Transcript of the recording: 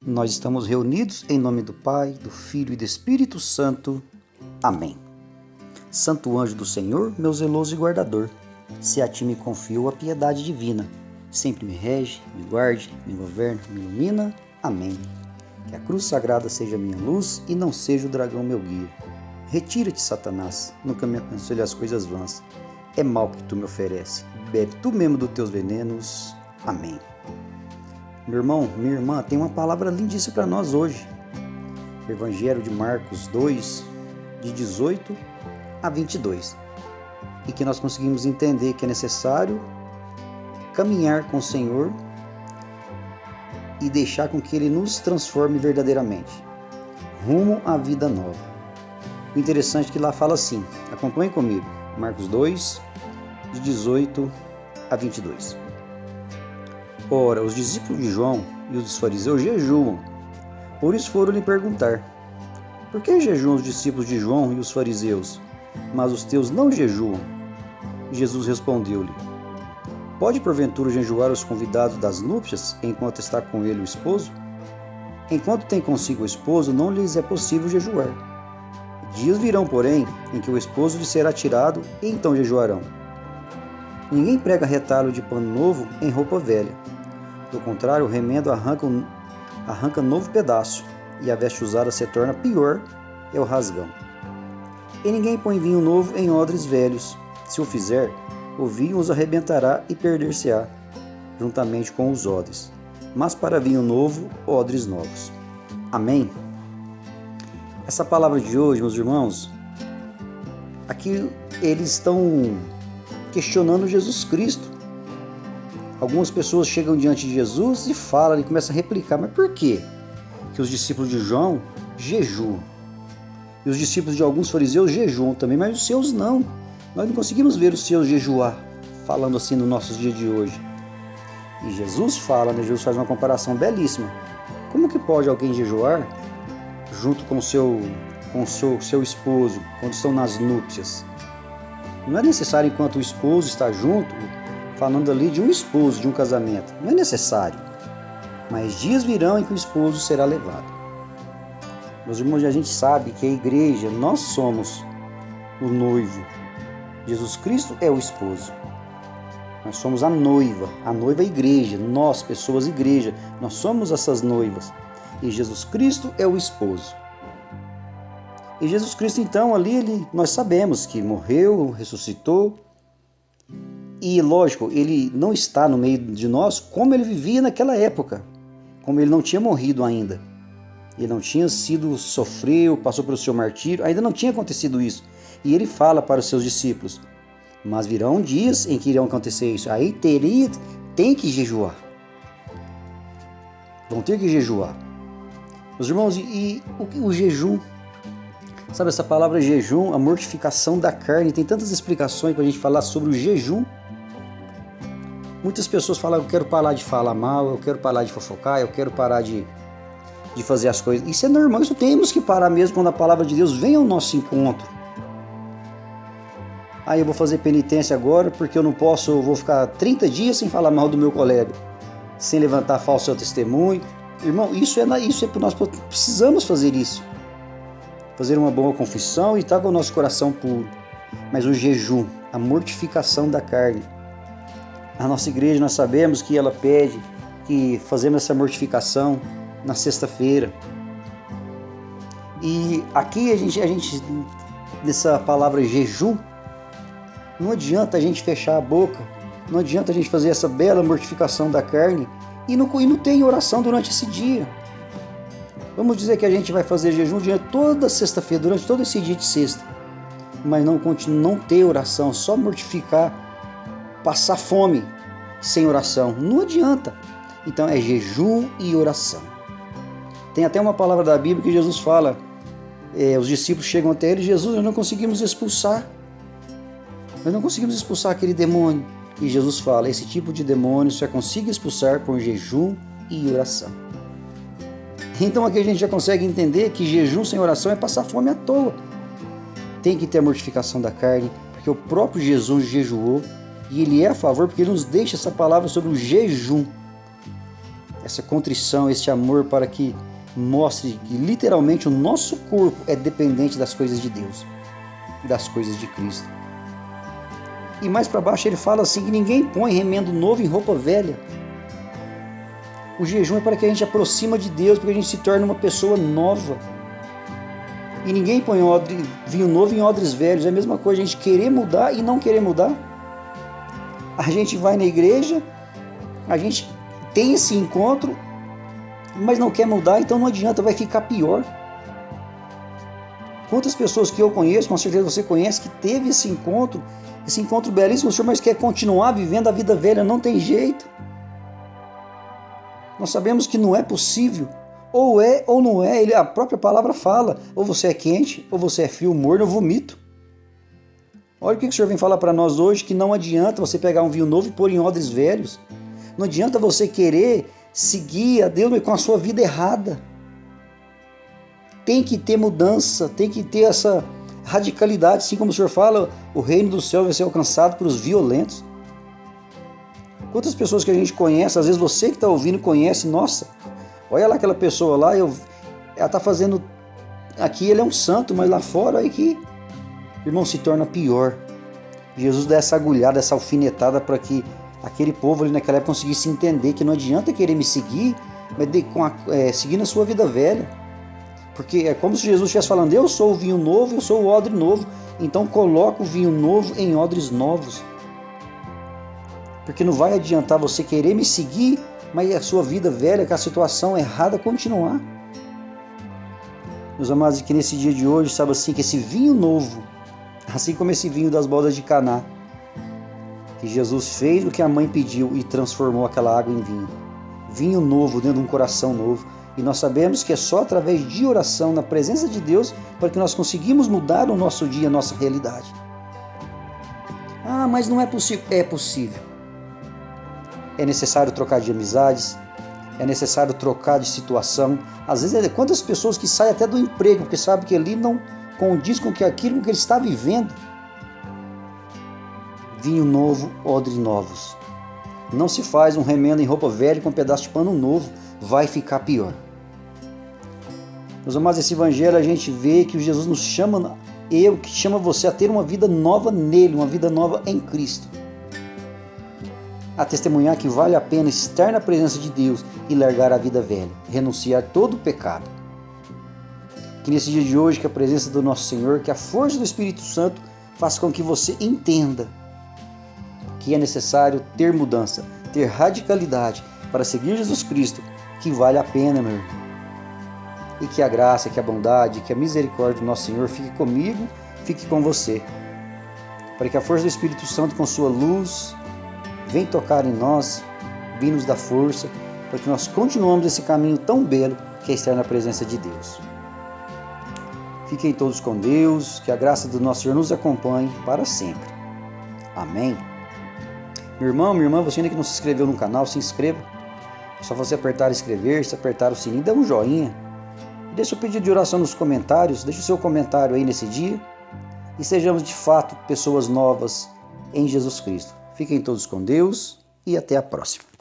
Nós estamos reunidos em nome do Pai, do Filho e do Espírito Santo. Amém. Santo anjo do Senhor, meu zeloso e guardador, se a ti me confio a piedade divina, sempre me rege, me guarde, me governa, me ilumina. Amém. Que a cruz sagrada seja minha luz e não seja o dragão meu guia. Retira-te, Satanás, nunca me aconselhe as coisas vãs. É mal que tu me oferece, bebe tu mesmo dos teus venenos. Amém. Meu irmão, minha irmã, tem uma palavra lindíssima para nós hoje. Evangelho de Marcos 2, de 18 a 22. E que nós conseguimos entender que é necessário caminhar com o Senhor e deixar com que Ele nos transforme verdadeiramente, rumo à vida nova. O interessante é que lá fala assim, acompanhe comigo, Marcos 2, de 18 a 22. Ora, os discípulos de João e os dos fariseus jejuam. Por isso foram lhe perguntar: por que jejuam os discípulos de João e os fariseus, mas os teus não jejuam? Jesus respondeu-lhe: pode porventura jejuar os convidados das núpcias, enquanto está com ele o esposo? Enquanto tem consigo o esposo, não lhes é possível jejuar. Dias virão, porém, em que o esposo lhe será tirado, e então jejuarão. Ninguém prega retalho de pano novo em roupa velha. Do contrário, o remendo arranca novo pedaço, e a veste usada se torna pior, é o rasgão. E ninguém põe vinho novo em odres velhos. Se o fizer, o vinho os arrebentará e perder-se-á, juntamente com os odres. Mas para vinho novo, odres novos. Amém? Essa palavra de hoje, meus irmãos, aqui eles estão questionando Jesus Cristo. Algumas pessoas chegam diante de Jesus e falam, e começam a replicar, mas por quê? Que os discípulos de João jejuam. E os discípulos de alguns fariseus jejuam também, mas os seus não. Nós não conseguimos ver os seus jejuar, falando assim no nosso dia de hoje. E Jesus fala, Jesus faz uma comparação belíssima. Como que pode alguém jejuar junto com seu esposo, quando estão nas núpcias? Não é necessário enquanto o esposo está junto, falando ali de um esposo, de um casamento. Não é necessário. Mas dias virão em que o esposo será levado. Meus irmãos, a gente sabe que a igreja, nós somos o noivo. Jesus Cristo é o esposo. Nós somos a noiva é igreja. Nós, pessoas igreja, nós somos essas noivas. E Jesus Cristo é o esposo. E Jesus Cristo, então, ali, nós sabemos que morreu, ressuscitou. E, lógico, ele não está no meio de nós como ele vivia naquela época. Como ele não tinha morrido ainda. Ele não tinha sofreu, passou pelo seu martírio. Ainda não tinha acontecido isso. E ele fala para os seus discípulos: mas virão dias em que irão acontecer isso. Aí tem que jejuar. Vão ter que jejuar. Meus irmãos, e o jejum? Sabe essa palavra jejum, a mortificação da carne? Tem tantas explicações para a gente falar sobre o jejum. Muitas pessoas falam: eu quero parar de falar mal, eu quero parar de fofocar, eu quero parar de fazer as coisas. Isso é normal, isso temos que parar mesmo quando a palavra de Deus vem ao nosso encontro. Aí eu vou fazer penitência agora porque eu vou ficar 30 dias sem falar mal do meu colega, sem levantar falso testemunho. Irmão, isso é nós precisamos fazer isso. Fazer uma boa confissão e estar com o nosso coração puro. Mas o jejum, a mortificação da carne. A nossa igreja, nós sabemos que ela pede que fazemos essa mortificação na sexta-feira. E aqui a gente nessa palavra jejum, não adianta a gente fechar a boca, não adianta a gente fazer essa bela mortificação da carne e não tem oração durante esse dia. Vamos dizer que a gente vai fazer jejum durante toda sexta-feira, durante todo esse dia de sexta, mas não ter oração, só mortificar, passar fome sem oração, não adianta. Então é jejum e oração. Tem até uma palavra da Bíblia que Jesus fala, os discípulos chegam até ele: Jesus, nós não conseguimos expulsar aquele demônio. E Jesus fala: esse tipo de demônio só consigo expulsar por jejum e oração. Então aqui a gente já consegue entender que jejum sem oração é passar fome à toa. Tem que ter a mortificação da carne, porque o próprio Jesus jejuou, e ele é a favor, porque ele nos deixa essa palavra sobre o jejum. essa contrição, esse amor para que mostre que literalmente o nosso corpo é dependente das coisas de Deus, das coisas de Cristo. E mais para baixo ele fala assim, que ninguém põe remendo novo em roupa velha. O jejum é para que a gente aproxima de Deus, para que a gente se torne uma pessoa nova. E ninguém põe vinho novo em odres velhos. É a mesma coisa, a gente querer mudar e não querer mudar. A gente vai na igreja, a gente tem esse encontro, mas não quer mudar, então não adianta, vai ficar pior. Quantas pessoas que eu conheço, com certeza você conhece, que teve esse encontro belíssimo, senhor, mas quer continuar vivendo a vida velha, não tem jeito. Nós sabemos que não é possível, ou é ou não é, a própria palavra fala, ou você é quente, ou você é frio, morno, eu vomito. Olha o que o Senhor vem falar para nós hoje, que não adianta você pegar um vinho novo e pôr em odres velhos. Não adianta você querer seguir a Deus com a sua vida errada. Tem que ter mudança, tem que ter essa radicalidade, assim como o Senhor fala, o reino do céu vai ser alcançado por os violentos. Quantas pessoas que a gente conhece, às vezes você que está ouvindo conhece, nossa, olha lá aquela pessoa lá, ela está fazendo, aqui ele é um santo, mas lá fora, olha que, irmão, se torna pior. Jesus dá essa agulhada, essa alfinetada para que aquele povo ali naquela época conseguisse entender que não adianta querer me seguir, mas seguir na sua vida velha. Porque é como se Jesus estivesse falando, eu sou o vinho novo, eu sou o odre novo, então coloca o vinho novo em odres novos. Porque não vai adiantar você querer me seguir, mas a sua vida velha, com a situação errada, continuar. Meus amados, que nesse dia de hoje, sabe assim, que esse vinho novo, assim como esse vinho das bodas de Caná, que Jesus fez o que a mãe pediu e transformou aquela água em vinho. Vinho novo dentro de um coração novo. E nós sabemos que é só através de oração, na presença de Deus, para que nós conseguimos mudar o nosso dia, a nossa realidade. Ah, mas não é possível. É possível. É necessário trocar de amizades, é necessário trocar de situação. Às vezes, quantas pessoas que saem até do emprego, porque sabem que ali não condiz com aquilo que ele está vivendo. Vinho novo, odres novos. Não se faz um remendo em roupa velha com um pedaço de pano novo, vai ficar pior. Meus amados, esse evangelho a gente vê que Jesus nos chama, que chama você a ter uma vida nova nele, uma vida nova em Cristo. A testemunhar que vale a pena estar na presença de Deus e largar a vida velha, renunciar todo o pecado. Que nesse dia de hoje, que a presença do nosso Senhor, que a força do Espírito Santo faça com que você entenda que é necessário ter mudança, ter radicalidade para seguir Jesus Cristo, que vale a pena, meu irmão. E que a graça, que a bondade, que a misericórdia do nosso Senhor fique comigo, fique com você. Para que a força do Espírito Santo, com sua luz, venha tocar em nós, venha nos dar força, para que nós continuemos esse caminho tão belo que é estar na presença de Deus. Fiquem todos com Deus, que a graça do nosso Senhor nos acompanhe para sempre. Amém. Meu irmão, minha irmã, você ainda que não se inscreveu no canal, se inscreva. É só você apertar inscrever-se, apertar o sininho, dá um joinha. E deixa o pedido de oração nos comentários, deixa o seu comentário aí nesse dia. E sejamos de fato pessoas novas em Jesus Cristo. Fiquem todos com Deus e até a próxima.